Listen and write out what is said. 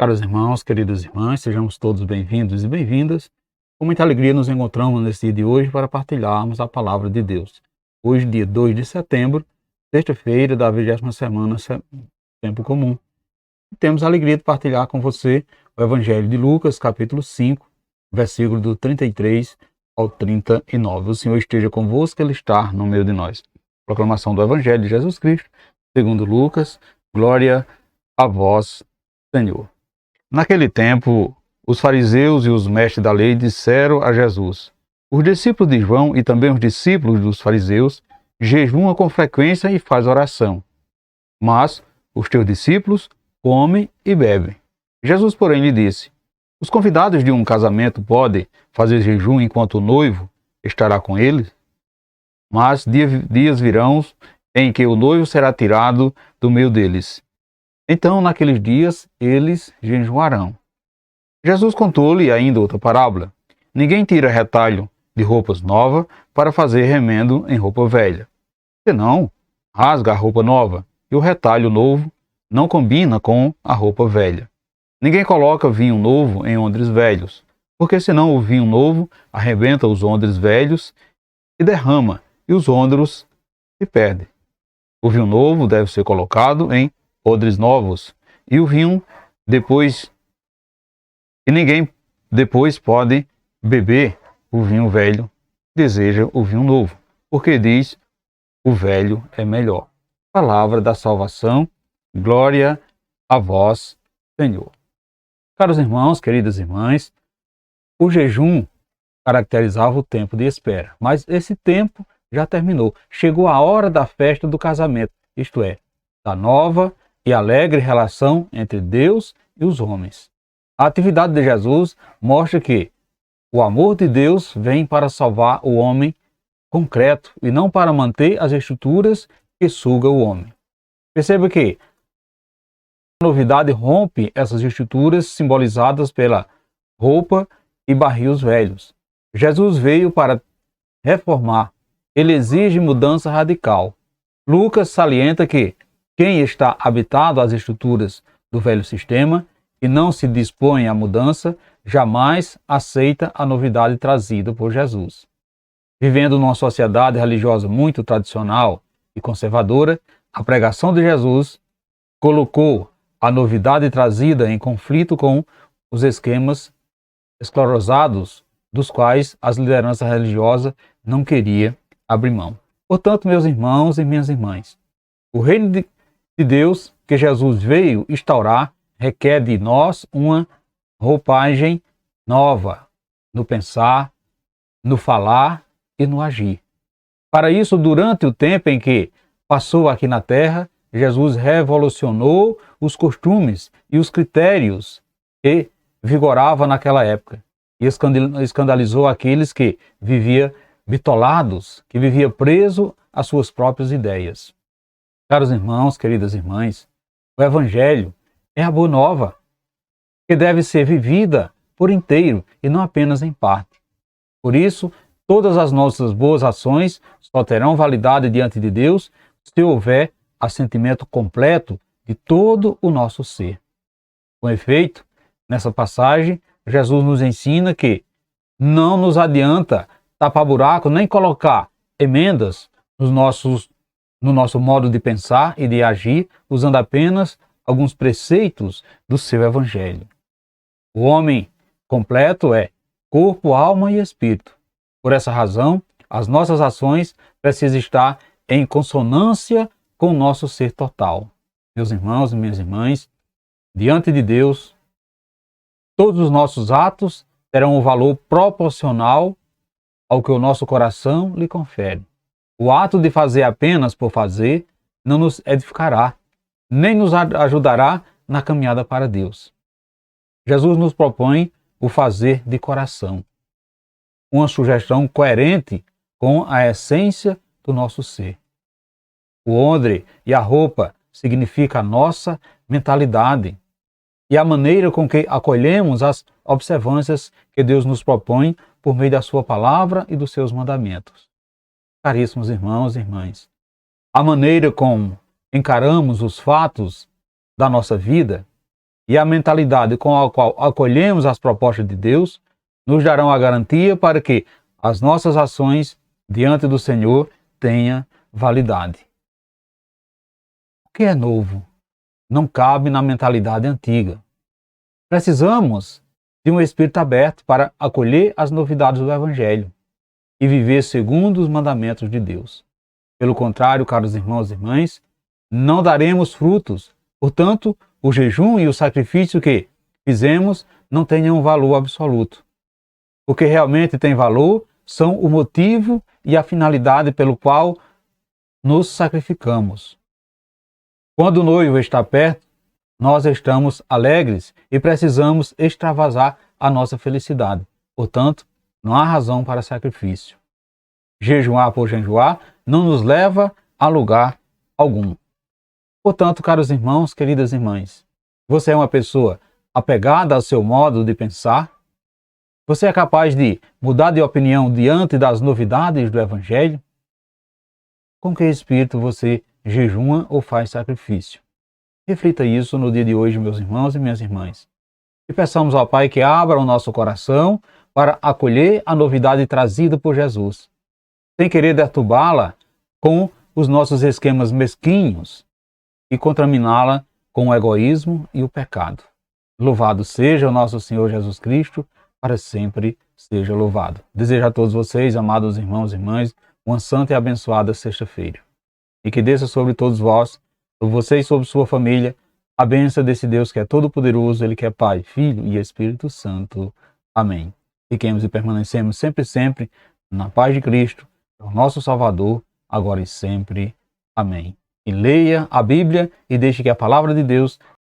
Caros irmãos, queridas irmãs, sejamos todos bem-vindos e bem-vindas. Com muita alegria nos encontramos nesse dia de hoje para partilharmos a palavra de Deus. Hoje, dia 2 de setembro, sexta-feira da 20ª semana, tempo comum. E temos a alegria de partilhar com você o Evangelho de Lucas, capítulo 5, versículo do 33 ao 39. O Senhor esteja convosco, Ele está no meio de nós. Proclamação do Evangelho de Jesus Cristo, segundo Lucas. Glória a vós, Senhor. Naquele tempo, os fariseus e os mestres da lei disseram a Jesus: os discípulos de João e também os discípulos dos fariseus jejuam com frequência e faz oração. Mas os teus discípulos comem e bebem. Jesus, porém, lhe disse: os convidados de um casamento podem fazer jejum enquanto o noivo estará com eles? Mas dias virão em que o noivo será tirado do meio deles. Então, naqueles dias, eles jejuarão. Jesus contou-lhe ainda outra parábola. Ninguém tira retalho de roupas novas para fazer remendo em roupa velha. Senão, rasga a roupa nova, e o retalho novo não combina com a roupa velha. Ninguém coloca vinho novo em odres velhos, porque senão o vinho novo arrebenta os odres velhos e derrama, e os odres se perdem. O vinho novo deve ser colocado em odres novos, e o vinho depois, e ninguém depois pode beber o vinho velho, deseja o vinho novo, porque diz: o velho é melhor. Palavra da salvação, glória a vós, Senhor. Caros irmãos, queridas irmãs, o jejum caracterizava o tempo de espera, mas esse tempo já terminou. Chegou a hora da festa do casamento, isto é, da nova e alegre relação entre Deus e os homens. A atividade de Jesus mostra que o amor de Deus vem para salvar o homem concreto e não para manter as estruturas que sugam o homem. Perceba que a novidade rompe essas estruturas simbolizadas pela roupa e barris velhos. Jesus veio para reformar. Ele exige mudança radical. Lucas salienta que quem está habitado às estruturas do velho sistema e não se dispõe à mudança, jamais aceita a novidade trazida por Jesus. Vivendo numa sociedade religiosa muito tradicional e conservadora, a pregação de Jesus colocou a novidade trazida em conflito com os esquemas esclerosados dos quais as lideranças religiosas não queriam abrir mão. Portanto, meus irmãos e minhas irmãs, o reino de Deus que Jesus veio instaurar requer de nós uma roupagem nova no pensar, no falar e no agir. Para isso, durante o tempo em que passou aqui na terra, Jesus revolucionou os costumes e os critérios que vigoravam naquela época e escandalizou aqueles que viviam bitolados, que viviam presos às suas próprias ideias. Caros irmãos, queridas irmãs, o Evangelho é a boa nova, que deve ser vivida por inteiro e não apenas em parte. Por isso, todas as nossas boas ações só terão validade diante de Deus se houver assentimento completo de todo o nosso ser. Com efeito, nessa passagem, Jesus nos ensina que não nos adianta tapar buraco nem colocar emendas no nosso modo de pensar e de agir, usando apenas alguns preceitos do seu Evangelho. O homem completo é corpo, alma e espírito. Por essa razão, as nossas ações precisam estar em consonância com o nosso ser total. Meus irmãos e minhas irmãs, diante de Deus, todos os nossos atos terão um valor proporcional ao que o nosso coração lhe confere. O ato de fazer apenas por fazer não nos edificará, nem nos ajudará na caminhada para Deus. Jesus nos propõe o fazer de coração, uma sugestão coerente com a essência do nosso ser. O odre e a roupa significam a nossa mentalidade e a maneira com que acolhemos as observâncias que Deus nos propõe por meio da sua palavra e dos seus mandamentos. Caríssimos irmãos e irmãs, a maneira como encaramos os fatos da nossa vida e a mentalidade com a qual acolhemos as propostas de Deus nos darão a garantia para que as nossas ações diante do Senhor tenham validade. O que é novo não cabe na mentalidade antiga. Precisamos de um espírito aberto para acolher as novidades do Evangelho e viver segundo os mandamentos de Deus. Pelo contrário, caros irmãos e irmãs, não daremos frutos. Portanto, o jejum e o sacrifício que fizemos não têm um valor absoluto. O que realmente tem valor são o motivo e a finalidade pelo qual nos sacrificamos. Quando o noivo está perto, nós estamos alegres e precisamos extravasar a nossa felicidade. Portanto, não há razão para sacrifício. Jejuar por jejuar não nos leva a lugar algum. Portanto, caros irmãos, queridas irmãs, você é uma pessoa apegada ao seu modo de pensar? Você é capaz de mudar de opinião diante das novidades do Evangelho? Com que espírito você jejuma ou faz sacrifício? Reflita isso no dia de hoje, meus irmãos e minhas irmãs. E peçamos ao Pai que abra o nosso coração para acolher a novidade trazida por Jesus, sem querer deturbá-la com os nossos esquemas mesquinhos e contaminá-la com o egoísmo e o pecado. Louvado seja o nosso Senhor Jesus Cristo, para sempre seja louvado. Desejo a todos vocês, amados irmãos e irmãs, uma santa e abençoada sexta-feira. E que desça sobre todos vós, sobre você e sobre sua família, a bênção desse Deus que é todo-poderoso, Ele que é Pai, Filho e Espírito Santo. Amém. Fiquemos e permanecemos sempre na paz de Cristo, o nosso Salvador, agora e sempre. Amém. E leia a Bíblia e deixe que a palavra de Deus